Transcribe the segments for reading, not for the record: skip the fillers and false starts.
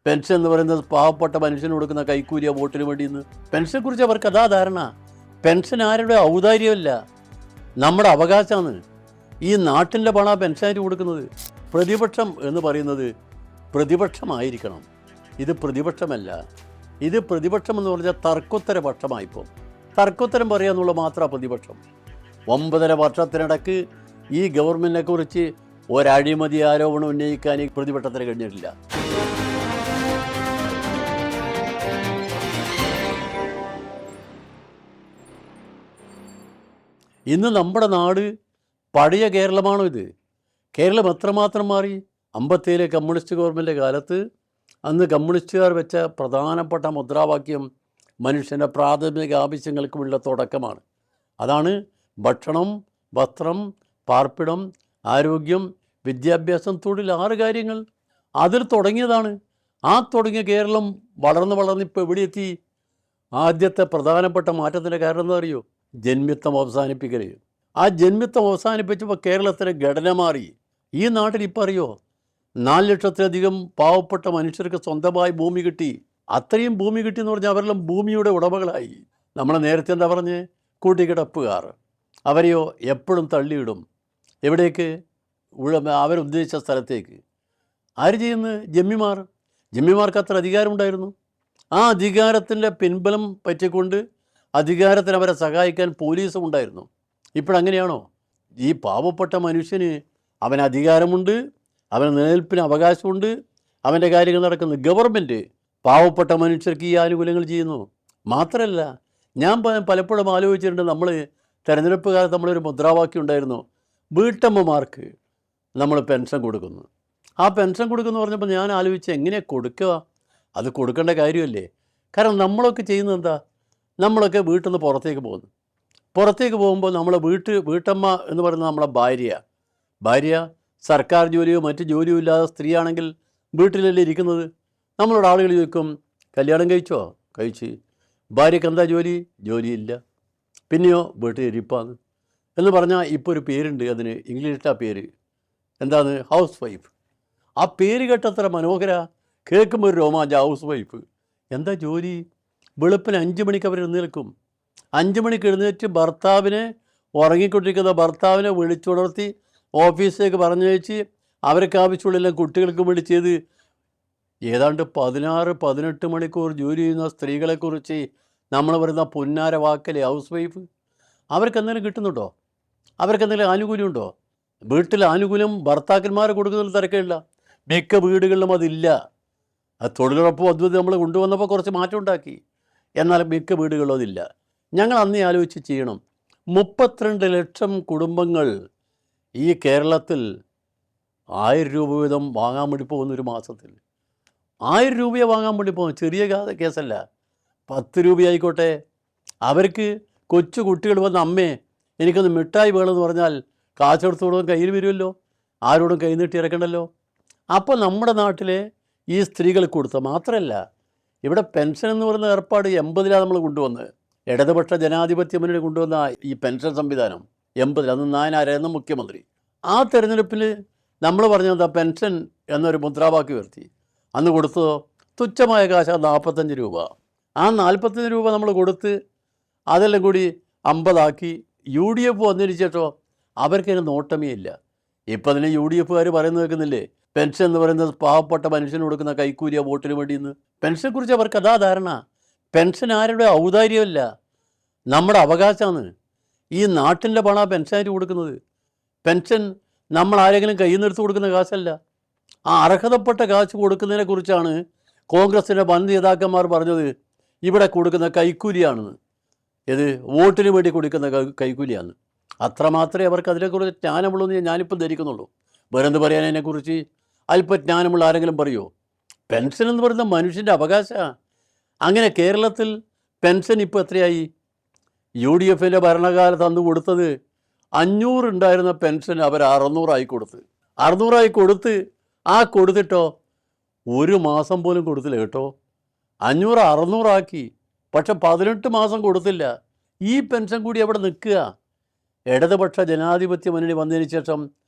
Pension എന്ന് പറയുന്നത് പാവപ്പെട്ട മനുഷ്യന് കൊടുക്കുന്ന കൈക്കൂലിയ വോട്ടിന് വേണ്ടിയെന്ന്. പെൻഷനെ കുറിച്ച് അവർക്ക് അതാ ധാരണ. പെൻഷൻ ആരുടെ ഔദാര്യമല്ല, നമ്മുടെ അവകാശമാണ്. ഈ നാട്ടിൻ്റെ പണം പെൻഷനായിട്ട് കൊടുക്കുന്നത്. പ്രതിപക്ഷം എന്ന് പറയുന്നത് പ്രതിപക്ഷമായിരിക്കണം. ഇത് പ്രതിപക്ഷമല്ല. ഇത് പ്രതിപക്ഷം എന്ന് പറഞ്ഞാൽ തർക്കോത്തര പക്ഷമായിപ്പോൾ. തർക്കോത്തരം പറയാന്നുള്ള മാത്രമാണ് പ്രതിപക്ഷം. 9.5 വർഷത്തിനിടക്ക് ഈ ഗവൺമെൻറ്റിനെ കുറിച്ച് ഒരഴിമതി ആരോപണം ഉന്നയിക്കാൻ ഈ പ്രതിപക്ഷത്തിന് കഴിഞ്ഞിട്ടില്ല. ഇന്ന് നമ്മുടെ നാട് പഴയ കേരളമാണോ ഇത്? കേരളം എത്രമാത്രം മാറി? 57 കമ്മ്യൂണിസ്റ്റ് ഗവൺമെൻറ് കാലത്ത് അന്ന് കമ്മ്യൂണിസ്റ്റുകാർ വെച്ച പ്രധാനപ്പെട്ട മുദ്രാവാക്യം മനുഷ്യൻ്റെ പ്രാഥമിക ആവശ്യങ്ങൾക്കുമുള്ള തുടക്കമാണ്. അതാണ് ഭക്ഷണം, വസ്ത്രം, പാർപ്പിടം, ആരോഗ്യം, വിദ്യാഭ്യാസം, തൊഴിൽ, 6 കാര്യങ്ങൾ. അതിൽ തുടങ്ങിയതാണ്. ആ തുടങ്ങിയ കേരളം വളർന്ന് ഇപ്പോൾ എവിടെ എത്തി? ആദ്യത്തെ പ്രധാനപ്പെട്ട മാറ്റത്തിൻ്റെ കാരണം എന്താ അറിയോ? ജന്മിത്വം അവസാനിപ്പിക്കൽ. ആ ജന്മിത്വം അവസാനിപ്പിച്ചപ്പോൾ കേരളത്തിൻ്റെ ഘടന മാറി. ഈ നാട്ടിൽ ഇപ്പോൾ അറിയോ, 4 ലക്ഷത്തിലധികം പാവപ്പെട്ട മനുഷ്യർക്ക് സ്വന്തമായി ഭൂമി കിട്ടി. അത്രയും ഭൂമി കിട്ടിയെന്ന് പറഞ്ഞാൽ അവരെല്ലാം ഭൂമിയുടെ ഉടമകളായി. നമ്മൾ നേരത്തെ എന്താ പറഞ്ഞ്, കൂട്ടിക്കിടപ്പുകാർ. അവരെയോ എപ്പോഴും തള്ളിയിടും. എവിടേക്ക്? അവരുദ്ദേശിച്ച സ്ഥലത്തേക്ക്. ആര് ചെയ്യുന്നു? ജമ്മിമാർ. ജമ്മിമാർക്ക് അത്ര അധികാരമുണ്ടായിരുന്നു. ആ അധികാരത്തിൻ്റെ പിൻബലം പറ്റിക്കൊണ്ട് അധികാരത്തിന് അവരെ സഹായിക്കാൻ പോലീസും ഉണ്ടായിരുന്നു. ഇപ്പോഴങ്ങനെയാണോ? ഈ പാവപ്പെട്ട മനുഷ്യന് അവന് അധികാരമുണ്ട്, അവന് നിലനിൽപ്പിന് അവകാശമുണ്ട്, അവൻ്റെ കാര്യങ്ങൾ നടക്കുന്നു. ഗവൺമെൻറ് പാവപ്പെട്ട മനുഷ്യർക്ക് ഈ ആനുകൂല്യങ്ങൾ ചെയ്യുന്നു. മാത്രമല്ല, ഞാൻ പലപ്പോഴും ആലോചിച്ചിട്ടുണ്ട്, നമ്മൾ തെരഞ്ഞെടുപ്പ് കാലത്ത് നമ്മളൊരു മുദ്രാവാക്യം ഉണ്ടായിരുന്നു, വീട്ടമ്മമാർക്ക് നമ്മൾ പെൻഷൻ കൊടുക്കുന്നു. ആ പെൻഷൻ കൊടുക്കുന്നു പറഞ്ഞപ്പോൾ ഞാൻ ആലോചിച്ച്, എങ്ങനെയാണ് കൊടുക്കുക? അത് കൊടുക്കേണ്ട കാര്യമല്ലേ? കാരണം നമ്മളൊക്കെ ചെയ്യുന്നത് എന്താ? നമ്മളൊക്കെ വീട്ടിൽ നിന്ന് പുറത്തേക്ക് പോകുന്നു. പുറത്തേക്ക് പോകുമ്പോൾ നമ്മളെ വീട്ടമ്മ എന്ന് പറയുന്നത് നമ്മളെ ഭാര്യ സർക്കാർ ജോലിയോ മറ്റ് ജോലിയോ ഇല്ലാതെ സ്ത്രീയാണെങ്കിൽ വീട്ടിലല്ലേ ഇരിക്കുന്നത്. നമ്മളോട് ആളുകൾ ചോദിക്കും, കല്യാണം കഴിച്ചോ? കഴിച്ച്. ഭാര്യയ്ക്ക് എന്താ ജോലി? ജോലിയില്ല. പിന്നെയോ വീട്ടിലിരിപ്പാന്ന് എന്ന് പറഞ്ഞാൽ ഇപ്പോൾ ഒരു പേരുണ്ട് അതിന്, ഇംഗ്ലീഷിലെ പേര് എന്താണ്? House wife. ആ പേര് കേട്ടത്ര മനോഹര, കേൾക്കുമ്പോൾ ഒരു രോമാഞ്ച. ഹൗസ് വൈഫ് എന്താ ജോലി? വെളുപ്പിന് 5 മണിക്ക് അവർ എഴുന്നേൽക്കും. 5 മണിക്ക് എഴുന്നേറ്റ് ഭർത്താവിനെ, ഉറങ്ങിക്കൊണ്ടിരിക്കുന്ന ഭർത്താവിനെ വിളിച്ചുണർത്തി ഓഫീസിലേക്ക് പറഞ്ഞയച്ച് അവർക്ക് ആവശ്യമുള്ള കുട്ടികൾക്ക് വേണ്ടി ചെയ്ത് ഏതാണ്ട് 16-18 മണിക്കൂർ ജോലി ചെയ്യുന്ന സ്ത്രീകളെക്കുറിച്ച് നമ്മൾ പറയുന്ന പൊന്നാര വാക്കല്ലേ ഹൗസ് വൈഫ്. അവർക്ക് എന്തെങ്കിലും കിട്ടുന്നുണ്ടോ? അവർക്ക് എന്തെങ്കിലും ആനുകൂല്യമുണ്ടോ? വീട്ടിൽ ആനുകൂല്യം ഭർത്താക്കന്മാർ കൊടുക്കുന്നതിൽ തിരക്കില്ല. മിക്ക വീടുകളിലും അതില്ല. ആ തൊഴിലുറപ്പ് പദ്ധതി നമ്മൾ കൊണ്ടുവന്നപ്പോൾ കുറച്ച് മാറ്റം ഉണ്ടാക്കി. എന്നാൽ മിക്ക വീടുകളിലും അതില്ല. ഞങ്ങൾ അന്നേ ആലോചിച്ച് ചെയ്യണം. 32 ലക്ഷം കുടുംബങ്ങൾ ഈ കേരളത്തിൽ 1000 രൂപ വീതം വാങ്ങാൻ വേണ്ടി പോകുന്ന ഒരു മാസത്തിൽ. 1000 രൂപയെ വാങ്ങാൻ വേണ്ടി പോകും. ചെറിയ കേസല്ല. 10 രൂപയായിക്കോട്ടെ. അവർക്ക് കൊച്ചു കുട്ടികൾ വന്ന്, അമ്മേ എനിക്കൊന്ന് മിഠായി വേണമെന്ന് പറഞ്ഞാൽ കാശെടുത്ത് കൊടുക്കാൻ കയ്യിൽ വരുമല്ലോ, ആരോടും കൈ നീട്ടി ഇറക്കണ്ടല്ലോ. അപ്പോൾ നമ്മുടെ നാട്ടിലെ ഈ സ്ത്രീകൾ കൊടുത്ത മാത്രമല്ല, ഇവിടെ പെൻഷൻ എന്ന് പറയുന്ന ഏർപ്പാട് 80-ലാണ് നമ്മൾ കൊണ്ടുവന്നത്. ഇടതുപക്ഷ ജനാധിപത്യ മുന്നണി കൊണ്ടുവന്ന ഈ പെൻഷൻ സംവിധാനം 80-ൽ, അന്ന് നായനാരായിരുന്നു മുഖ്യമന്ത്രി. ആ തെരഞ്ഞെടുപ്പിൽ നമ്മൾ പറഞ്ഞത് പെൻഷൻ എന്നൊരു മുദ്രാവാക്യം ഉയർത്തി. അന്ന് കൊടുത്തതോ തുച്ഛമായ കാശ് 45 രൂപ. ആ 45 രൂപ നമ്മൾ കൊടുത്ത് അതെല്ലാം കൂടി 50 ആക്കി. UDF വന്നതിന് ശേഷം അവർക്കതിന് നോട്ടമേ ഇല്ല. ഇപ്പം അതിന് UDFകാർ പറയുന്നത് കേൾക്കുന്നില്ലേ, പെൻഷൻ എന്ന് പറയുന്നത് പാവപ്പെട്ട മനുഷ്യന് കൊടുക്കുന്ന കൈക്കൂലിയ വോട്ടിന് വേണ്ടിയെന്ന്. പെൻഷനെക്കുറിച്ച് അവർക്ക് അതാ ധാരണ. പെൻഷൻ ആരുടെ ഔദാര്യമല്ല, നമ്മുടെ അവകാശമാണ്. ഈ നാട്ടിൻ്റെ പണം പെൻഷനായിട്ട് കൊടുക്കുന്നത്. പെൻഷൻ നമ്മൾ ആരെങ്കിലും കയ്യിൽ നിന്ന് എടുത്ത് കൊടുക്കുന്ന കാശല്ല. ആ അർഹതപ്പെട്ട കാശ് കൊടുക്കുന്നതിനെക്കുറിച്ചാണ് കോൺഗ്രസിൻ്റെ വൻ നേതാക്കന്മാർ പറഞ്ഞത് ഇവിടെ കൊടുക്കുന്ന കൈക്കൂലിയാണെന്ന്. ഇത് വോട്ടിന് വേണ്ടി കൊടുക്കുന്ന കൈക്കൂലിയാണ്. അത്രമാത്രമേ അവർക്ക് അതിനെക്കുറിച്ച് ജ്ഞാനമുള്ളൂ എന്ന് ഞാനിപ്പം ധരിക്കുന്നുള്ളൂ. വേറെന്ത് പറയാൻ അതിനെക്കുറിച്ച് അല്പം ജ്ഞാനമുള്ള ആരെങ്കിലും പറയുമോ? പെൻഷൻ എന്ന് പറയുന്ന മനുഷ്യൻ്റെ അവകാശമാണ്. അങ്ങനെ കേരളത്തിൽ പെൻഷൻ ഇപ്പോൾ എത്രയായി? UDFൻ്റെ ഭരണകാലത്ത് അന്ന് കൊടുത്തത് 500 ഉണ്ടായിരുന്ന പെൻഷൻ അവർ 600 കൊടുത്ത്. 600 കൊടുത്ത് കൊടുത്തിട്ടോ 1 മാസം പോലും കൊടുത്തില്ല കേട്ടോ. 500 600 പക്ഷെ 18 മാസം കൊടുത്തില്ല. ഈ പെൻഷൻ കൂടി അവിടെ നിൽക്കുക. ഇടതുപക്ഷ ജനാധിപത്യ മുന്നണി വന്നതിന് ശേഷം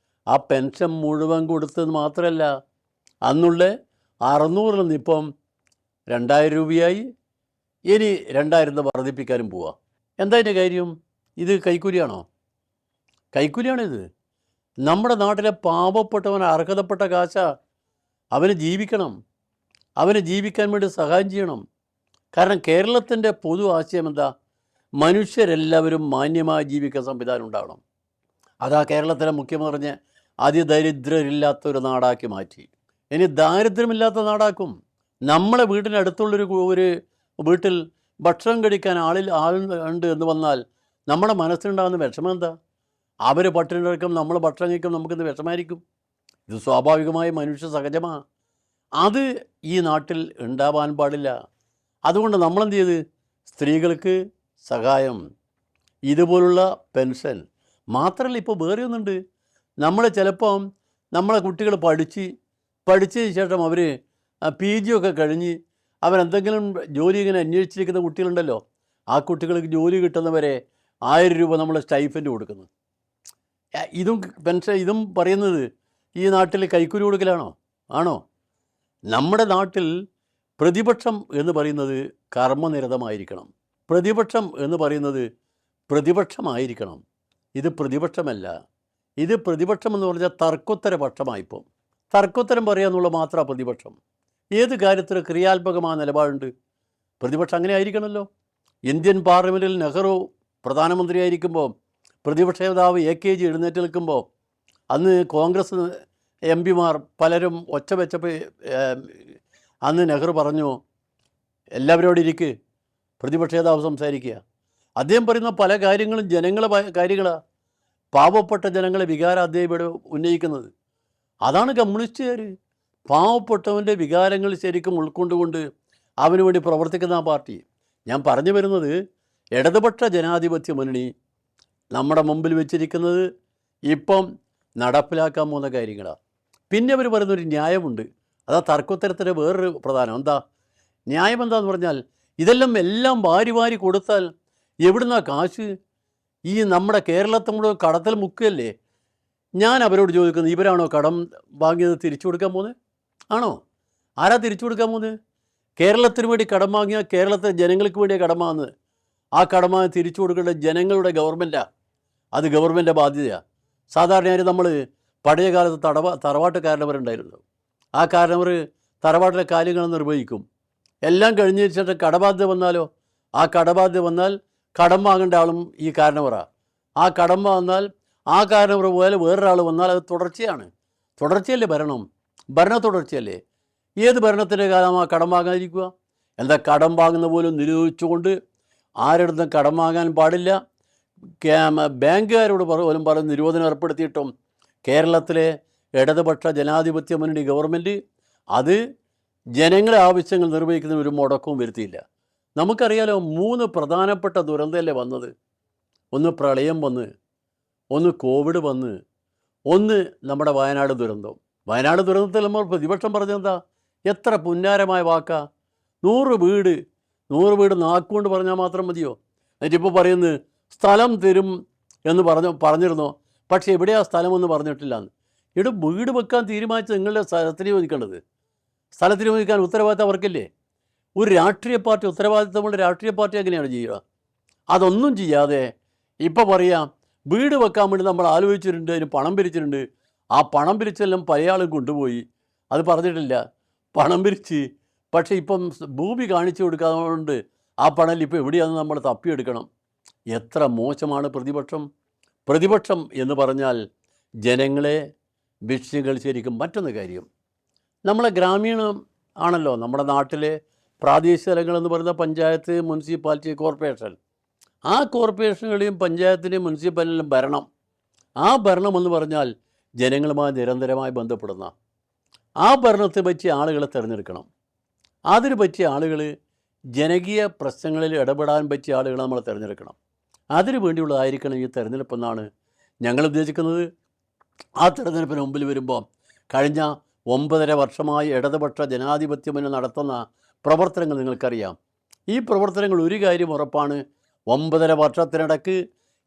ആ പെൻഷൻ മുഴുവൻ കൊടുത്തത് മാത്രമല്ല, അന്നുള്ള 600 നിന്ന് ഇപ്പം 2000 രൂപയായി. ഇനി 2000 വർദ്ധിപ്പിക്കാനും പോവാ. എന്താ ഇതിൻ്റെ കാര്യം? ഇത് കൈക്കൂലിയാണോ? കൈക്കൂലിയാണിത്. നമ്മുടെ നാട്ടിലെ പാവപ്പെട്ടവൻ അർഹതപ്പെട്ട കാശ. അവന് ജീവിക്കണം, അവന് ജീവിക്കാൻ വേണ്ടി സഹായം ചെയ്യണം. കാരണം കേരളത്തിൻ്റെ പൊതു ആശയം എന്താ? മനുഷ്യരെല്ലാവരും മാന്യമായി ജീവിക്കാൻ സംവിധാനം ഉണ്ടാവണം. അതാ കേരളത്തിലെ മുഖ്യമന്ത്രി പറഞ്ഞ് അതിദരിദ്രരില്ലാത്തൊരു നാടാക്കി മാറ്റി. ഇനി ദാരിദ്ര്യമില്ലാത്ത നാടാക്കും. നമ്മളെ വീടിനടുത്തുള്ളൊരു ഒരു വീട്ടിൽ ഭക്ഷണം കഴിക്കാൻ ആളുണ്ട് എന്ന് വന്നാൽ നമ്മുടെ മനസ്സിലുണ്ടാകുന്ന വിഷമം എന്താ? അവർ പട്ടിണി കിടക്കും, നമ്മൾ ഭക്ഷണം കഴിക്കും, നമുക്കിത് വിഷമായിരിക്കും. ഇത് സ്വാഭാവികമായി മനുഷ്യ സഹജമാണ്. അത് ഈ നാട്ടിൽ ഉണ്ടാവാൻ പാടില്ല. അതുകൊണ്ട് നമ്മളെന്ത് ചെയ്ത്? സ്ത്രീകൾക്ക് സഹായം, ഇതുപോലുള്ള പെൻഷൻ മാത്രമല്ല, ഇപ്പോൾ വേറെ ഒന്നുണ്ട്. നമ്മൾ ചിലപ്പം നമ്മളെ കുട്ടികൾ പഠിച്ചതിന് ശേഷം അവർ PG ഒക്കെ കഴിഞ്ഞ് അവരെന്തെങ്കിലും ജോലി ഇങ്ങനെ അന്വേഷിച്ചിരിക്കുന്ന കുട്ടികളുണ്ടല്ലോ, ആ കുട്ടികൾക്ക് ജോലി കിട്ടുന്നവരെ 1000 രൂപ നമ്മൾ സ്റ്റൈഫൻഡ് കൊടുക്കുന്നു. ഇതും പെൻഷൻ, ഇതും പറയുന്നത് ഈ നാട്ടിൽ കൈക്കൂലി കൊടുക്കലാണോ? ആണോ? നമ്മുടെ നാട്ടിൽ പ്രതിപക്ഷം എന്ന് പറയുന്നത് കർമ്മനിരതമായിരിക്കണം. പ്രതിപക്ഷം എന്ന് പറയുന്നത് പ്രതിപക്ഷമായിരിക്കണം. ഇത് പ്രതിപക്ഷമല്ല. ഇത് പ്രതിപക്ഷം എന്ന് പറഞ്ഞാൽ തർക്കോത്തര പക്ഷമായിപ്പോൾ. തർക്കോത്തരം പറയുക എന്നുള്ളത് മാത്രമാണ് പ്രതിപക്ഷം. ഏത് കാര്യത്തിലും ക്രിയാത്മകമായ നിലപാടുണ്ട്. പ്രതിപക്ഷം അങ്ങനെ ആയിരിക്കണമല്ലോ. ഇന്ത്യൻ പാർലമെൻറ്റിൽ നെഹ്റു പ്രധാനമന്ത്രിയായിരിക്കുമ്പോൾ പ്രതിപക്ഷ നേതാവ് AKG എഴുന്നേറ്റ് നിൽക്കുമ്പോൾ അന്ന് കോൺഗ്രസ് MP-മാർ പലരും ഒച്ച വെച്ചപ്പോൾ അന്ന് നെഹ്റു പറഞ്ഞു, എല്ലാവരോടും ഇരിക്ക്, പ്രതിപക്ഷ നേതാവ് സംസാരിക്കുക. അദ്ദേഹം പറയുന്ന പല കാര്യങ്ങളും ജനങ്ങളെ കാര്യങ്ങളാണ്. പാവപ്പെട്ട ജനങ്ങളെ വികാരം അദ്ദേഹം ഇവിടെ ഉന്നയിക്കുന്നത്. അതാണ് കമ്മ്യൂണിസ്റ്റുകാർ. പാവപ്പെട്ടവൻ്റെ വികാരങ്ങൾ ശരിക്കും ഉൾക്കൊണ്ടുകൊണ്ട് അവന് വേണ്ടി പ്രവർത്തിക്കുന്ന ആ പാർട്ടി. ഞാൻ പറഞ്ഞു വരുന്നത്, ഇടതുപക്ഷ ജനാധിപത്യ മുന്നണി നമ്മുടെ മുമ്പിൽ വെച്ചിരിക്കുന്നത് ഇപ്പം നടപ്പിലാക്കാൻ പോകുന്ന കാര്യങ്ങളാണ്. പിന്നെ അവർ പറയുന്നൊരു ന്യായമുണ്ട്. അതാ തർക്കോത്തരത്തിൻ്റെ വേറൊരു പ്രധാനം. എന്താ ന്യായം? എന്താന്ന് പറഞ്ഞാൽ എല്ലാം വാരി കൊടുത്താൽ എവിടുന്നാ കാശ്? ഈ നമ്മുടെ കേരളത്തിൽ കൂടെ കടത്തിൽ മുക്കുകയല്ലേ. ഞാൻ അവരോട് ചോദിക്കുന്നത്, ഇവരാണോ കടം വാങ്ങിയത് തിരിച്ചു കൊടുക്കാൻ പോകുന്നത്? ആണോ? ആരാ തിരിച്ചു കൊടുക്കാൻ പോകുന്നത്? കേരളത്തിന് വേണ്ടി കടം വാങ്ങിയാൽ കേരളത്തിലെ ജനങ്ങൾക്ക് വേണ്ടിയാണ് കടം വാങ്ങുന്നത്. ആ കടം വാങ്ങി തിരിച്ചു കൊടുക്കേണ്ട ജനങ്ങളുടെ ഗവൺമെൻറ്റാണ്. അത് ഗവൺമെൻറ്റിൻ്റെ ബാധ്യതയാണ്. സാധാരണയായി നമ്മൾ പഴയ കാലത്ത് തറവാട്ട് കാരണവരുണ്ടായിരുന്നു. ആ കാരണവർ തറവാട്ടിലെ കാര്യങ്ങൾ നിർവഹിക്കും. എല്ലാം കഴിഞ്ഞ് വെച്ചിട്ട് കടബാധ്യത വന്നാലോ, ആ കടബാധ്യത വന്നാൽ കടം വാങ്ങേണ്ട ആളും ഈ കാരണവറാണ്. ആ കടം വന്നാൽ ആ കാരണവർ പോലെ വേറൊരാൾ വന്നാൽ അത് തുടർച്ചയല്ലേ ഭരണ തുടർച്ചയല്ലേ. ഏത് ഭരണത്തിൻ്റെ കാലം ആ കടം വാങ്ങാതിരിക്കുക? എന്താ കടം വാങ്ങുന്ന പോലും നിരോധിച്ചുകൊണ്ട് ആരുടെ കടം വാങ്ങാൻ പാടില്ല. ബാങ്കുകാരോട് പോലും പറഞ്ഞ് നിരോധനം ഏർപ്പെടുത്തിയിട്ടും കേരളത്തിലെ ഇടതുപക്ഷ ജനാധിപത്യ മുന്നണി ഗവൺമെൻറ് അത് ജനങ്ങളെ ആവശ്യങ്ങൾ നിർവഹിക്കുന്നതിന് ഒരു മുടക്കവും വരുത്തിയില്ല. നമുക്കറിയാലോ, 3 പ്രധാനപ്പെട്ട ദുരന്തമല്ലേ വന്നത്. ഒന്ന് പ്രളയം വന്ന്, ഒന്ന് കോവിഡ് വന്ന്, ഒന്ന് നമ്മുടെ വയനാട് ദുരന്തം. വയനാട് ദുരന്തത്തിൽ നമ്മൾ പ്രതിപക്ഷം പറഞ്ഞെന്താ? എത്ര പുന്നാരമായ വാക്കാ. 100 വീട് നാക്കുകൊണ്ട് പറഞ്ഞാൽ മാത്രം മതിയോ? എന്നിട്ടിപ്പോൾ പറയുന്നത് സ്ഥലം തരും എന്ന് പറഞ്ഞിരുന്നോ? പക്ഷേ എവിടെയാ സ്ഥലമെന്ന് പറഞ്ഞിട്ടില്ലാന്ന്. ഇവിടെ വീട് വെക്കാൻ തീരുമാനിച്ച് നിങ്ങളുടെ സ്ഥലത്തിന് ചോദിക്കേണ്ടത്. സ്ഥലത്തിന് ചോദിക്കാൻ ഉത്തരവാദിത്തം അവർക്കില്ലേ? ഒരു രാഷ്ട്രീയ പാർട്ടി, ഉത്തരവാദിത്തമുള്ള രാഷ്ട്രീയ പാർട്ടി എങ്ങനെയാണ് ചെയ്യുക? അതൊന്നും ചെയ്യാതെ ഇപ്പോൾ പറയാം വീട് വെക്കാൻ വേണ്ടി നമ്മൾ ആലോചിച്ചിട്ടുണ്ട്, അതിന് പണം പിരിച്ചിട്ടുണ്ട്. ആ പണം പിരിച്ചെല്ലാം പല ആളും കൊണ്ടുപോയി. അത് പറഞ്ഞിട്ടില്ല. പണം പിരിച്ച്, പക്ഷേ ഇപ്പം ഭൂമി കാണിച്ചു കൊടുക്കാത്തതുകൊണ്ട് ആ പണം ഇപ്പോൾ എവിടെയാണെന്ന് നമ്മൾ തപ്പിയെടുക്കണം. എത്ര മോശമാണ് പ്രതിപക്ഷം. പ്രതിപക്ഷം എന്ന് പറഞ്ഞാൽ ജനങ്ങളെ ശരിക്കും. മറ്റൊന്ന് കാര്യം, നമ്മളെ ഗ്രാമീണം ആണല്ലോ നമ്മുടെ നാട്ടിലെ പ്രാദേശിക തലങ്ങളെന്ന് പറയുന്ന പഞ്ചായത്ത്, മുനിസിപ്പാലിറ്റി, കോർപ്പറേഷൻ. ആ കോർപ്പറേഷനുകളെയും പഞ്ചായത്തിൻ്റെയും മുനിസിപ്പാലിറ്റിയിലും ഭരണം, ആ ഭരണം എന്ന് പറഞ്ഞാൽ ജനങ്ങളുമായി നിരന്തരമായി ബന്ധപ്പെടുന്ന ആ ഭരണത്തെ പറ്റിയ ആളുകളെ തിരഞ്ഞെടുക്കണം. അതിന് പറ്റിയ ആളുകൾ, ജനകീയ പ്രശ്നങ്ങളിൽ ഇടപെടാൻ പറ്റിയ ആളുകളെ നമ്മൾ തിരഞ്ഞെടുക്കണം. അതിനു വേണ്ടിയുള്ളതായിരിക്കണം ഈ തിരഞ്ഞെടുപ്പെന്നാണ് ഞങ്ങൾ ഉദ്ദേശിക്കുന്നത്. ആ തിരഞ്ഞെടുപ്പിന് മുമ്പിൽ വരുമ്പോൾ കഴിഞ്ഞ 9.5 വർഷമായി ഇടതുപക്ഷ ജനാധിപത്യ മുന്നണി നടത്തുന്ന പ്രവർത്തനങ്ങൾ നിങ്ങൾക്കറിയാം. ഈ പ്രവർത്തനങ്ങൾ ഒരു കാര്യം ഉറപ്പാണ്, 9.5 വർഷത്തിനിടയ്ക്ക്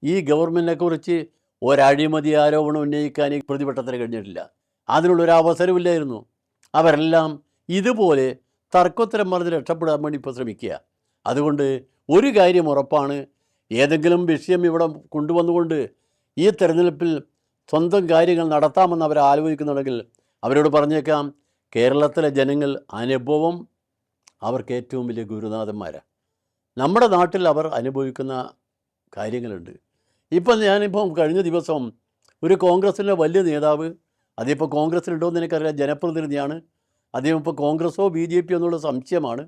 ഈ ഗവൺമെൻറ്റിനെക്കുറിച്ച് ഒരഴിമതി ആരോപണം ഉന്നയിക്കാൻ ഈ പ്രതിപക്ഷത്തിന് കഴിഞ്ഞിട്ടില്ല. അതിനുള്ളൊരു അവസരമില്ലായിരുന്നു. അവരെല്ലാം ഇതുപോലെ തർക്കോത്തരം പറഞ്ഞ് രക്ഷപ്പെടാൻ വേണ്ടി ഇപ്പോൾ ശ്രമിക്കുക. അതുകൊണ്ട് ഒരു കാര്യം ഉറപ്പാണ്, ഏതെങ്കിലും വിഷയം ഇവിടെ കൊണ്ടുവന്നുകൊണ്ട് ഈ തെരഞ്ഞെടുപ്പിൽ സ്വന്തം കാര്യങ്ങൾ നടത്താമെന്ന് അവർ ആലോചിക്കുന്നുണ്ടെങ്കിൽ അവരോട് പറഞ്ഞേക്കാം, കേരളത്തിലെ ജനങ്ങൾ അനുഭവം അവർക്ക് ഏറ്റവും വലിയ ഗുരുനാഥന്മാരാണ്. നമ്മുടെ നാട്ടിൽ അവർ അനുഭവിക്കുന്ന കാര്യങ്ങളുണ്ട്. ഞാനിപ്പം കഴിഞ്ഞ ദിവസം ഒരു കോൺഗ്രസിൻ്റെ വലിയ നേതാവ്, അതിപ്പോൾ കോൺഗ്രസ്സിലുണ്ടോ എന്ന് എനിക്കറിയാം, ജനപ്രതിനിധിയാണ് അദ്ദേഹം, ഇപ്പോൾ കോൺഗ്രസ്സോ BJP എന്നുള്ള സംശയമാണ്.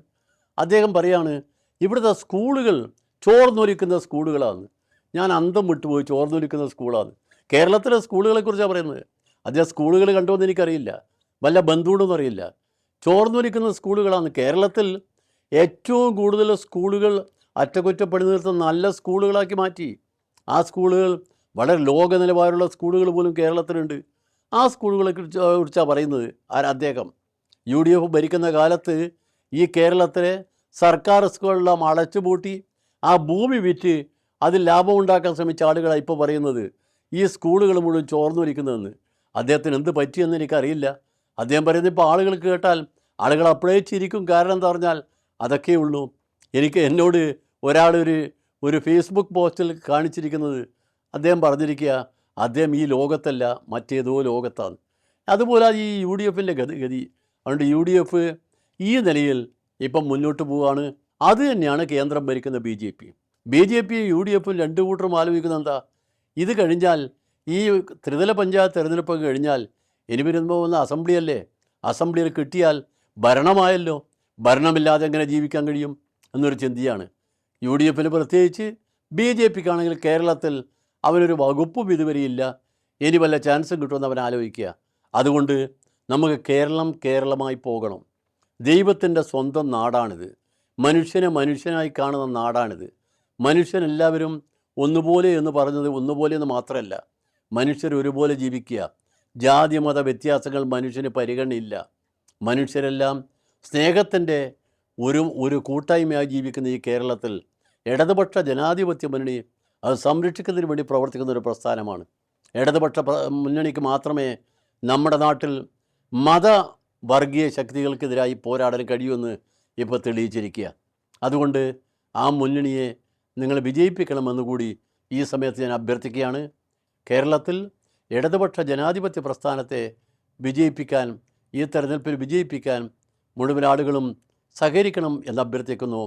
അദ്ദേഹം പറയാണ് ഇവിടുത്തെ സ്കൂളുകൾ ചോർന്നൊലിക്കുന്ന സ്കൂളുകളാണ്. ഞാൻ അന്തം വിട്ടുപോയി, ചോർന്നൊലിക്കുന്ന സ്കൂളാണ്. കേരളത്തിലെ സ്കൂളുകളെക്കുറിച്ചാണ് പറയുന്നത്. അദ്ദേഹം സ്കൂളുകൾ കണ്ടോന്ന് എനിക്കറിയില്ല, വല്ല ബന്ധുവെന്നൊന്നും അറിയില്ല. ചോർന്നൊലിക്കുന്ന സ്കൂളുകളാണ്. കേരളത്തിൽ ഏറ്റവും കൂടുതൽ സ്കൂളുകൾ അറ്റകുറ്റപ്പണി നിർത്ത നല്ല സ്കൂളുകളാക്കി മാറ്റി. ആ സ്കൂളുകൾ വളരെ ലോക നിലവാരമുള്ള സ്കൂളുകൾ പോലും കേരളത്തിലുണ്ട്. ആ സ്കൂളുകളെ കുറിച്ചാണ് പറയുന്നത്. അദ്ദേഹം UDF ഭരിക്കുന്ന കാലത്ത് ഈ കേരളത്തിലെ സർക്കാർ സ്കൂളെല്ലാം അടച്ചുപൂട്ടി ആ ഭൂമി വിറ്റ് അതിൽ ലാഭമുണ്ടാക്കാൻ ശ്രമിച്ച ആളുകളാണ് ഇപ്പോൾ പറയുന്നത് ഈ സ്കൂളുകൾ മുഴുവൻ ചോർന്നൊലിക്കുന്നതെന്ന്. അദ്ദേഹത്തിന് എന്ത് പറ്റിയെന്ന് എനിക്കറിയില്ല. അദ്ദേഹം പറയുന്നത് ഇപ്പോൾ ആളുകൾക്ക് കേട്ടാൽ ആളുകൾ അപ്പോഴേ ചിരിക്കും. കാരണം എന്താ പറഞ്ഞാൽ അതൊക്കെ ഉള്ളൂ. എന്നോട് ഒരാൾ ഒരു ഫേസ്ബുക്ക് പോസ്റ്റിൽ കാണിച്ചിരിക്കുന്നത്, അദ്ദേഹം പറഞ്ഞിരിക്കുക അദ്ദേഹം ഈ ലോകത്തല്ല മറ്റേതോ ലോകത്താണ്. അതുപോലെ ഈ UDFൻ്റെ ഗതി. അതുകൊണ്ട് UDF ഈ നിലയിൽ ഇപ്പം മുന്നോട്ട് പോവുകയാണ്. അത് തന്നെയാണ് കേന്ദ്രം ഭരിക്കുന്ന BJP UDFും രണ്ടു കൂട്ടരും ആലോചിക്കുന്നത് എന്താ, ഇത് കഴിഞ്ഞാൽ ഈ ത്രിതല പഞ്ചായത്ത് തിരഞ്ഞെടുപ്പൊക്കെ കഴിഞ്ഞാൽ ഇനി വരുമ്പോൾ വന്ന അസംബ്ലിയല്ലേ, അസംബ്ലിയിൽ കിട്ടിയാൽ ഭരണമായല്ലോ, ഭരണമില്ലാതെ എങ്ങനെ ജീവിക്കാൻ കഴിയും എന്നൊരു ചിന്തയാണ് UDFന്. പ്രത്യേകിച്ച് BJPക്കാണെങ്കിൽ കേരളത്തിൽ അവനൊരു വകുപ്പും ഇതുവരെയില്ല, ഇനി വല്ല ചാൻസും കിട്ടുമെന്ന് അവൻ ആലോചിക്കുക. അതുകൊണ്ട് നമുക്ക് കേരളമായി പോകണം. ദൈവത്തിൻ്റെ സ്വന്തം നാടാണിത്. മനുഷ്യനെ മനുഷ്യനായി കാണുന്ന നാടാണിത്. മനുഷ്യനെല്ലാവരും ഒന്നുപോലെ എന്ന് പറഞ്ഞത് ഒന്നുപോലെ എന്ന് മാത്രമല്ല, മനുഷ്യർ ഒരുപോലെ ജീവിക്കുക. ജാതി മത വ്യത്യാസങ്ങൾ മനുഷ്യന് പരിഗണനയില്ല. മനുഷ്യരെല്ലാം സ്നേഹത്തിൻ്റെ ഒരു കൂട്ടായ്മയായി ജീവിക്കുന്ന ഈ കേരളത്തിൽ ഇടതുപക്ഷ ജനാധിപത്യ മുന്നണി അത് സംരക്ഷിക്കുന്നതിന് വേണ്ടി പ്രവർത്തിക്കുന്ന ഒരു പ്രസ്ഥാനമാണ്. ഇടതുപക്ഷ മുന്നണിക്ക് മാത്രമേ നമ്മുടെ നാട്ടിൽ വർഗീയ ശക്തികൾക്കെതിരായി പോരാടാൻ കഴിയുമെന്ന് ഇപ്പോൾ തെളിയിച്ചിരിക്കുക. അതുകൊണ്ട് ആ മുന്നണിയെ നിങ്ങൾ വിജയിപ്പിക്കണമെന്നുകൂടി ഈ സമയത്ത് ഞാൻ അഭ്യർത്ഥിക്കുകയാണ്. കേരളത്തിൽ ഇടതുപക്ഷ ജനാധിപത്യ പ്രസ്ഥാനത്തെ വിജയിപ്പിക്കാൻ, ഈ തെരഞ്ഞെടുപ്പിൽ വിജയിപ്പിക്കാൻ മുഴുവൻ ആളുകളും സഹകരിക്കണം എന്ന് അഭ്യർത്ഥിക്കുന്നു.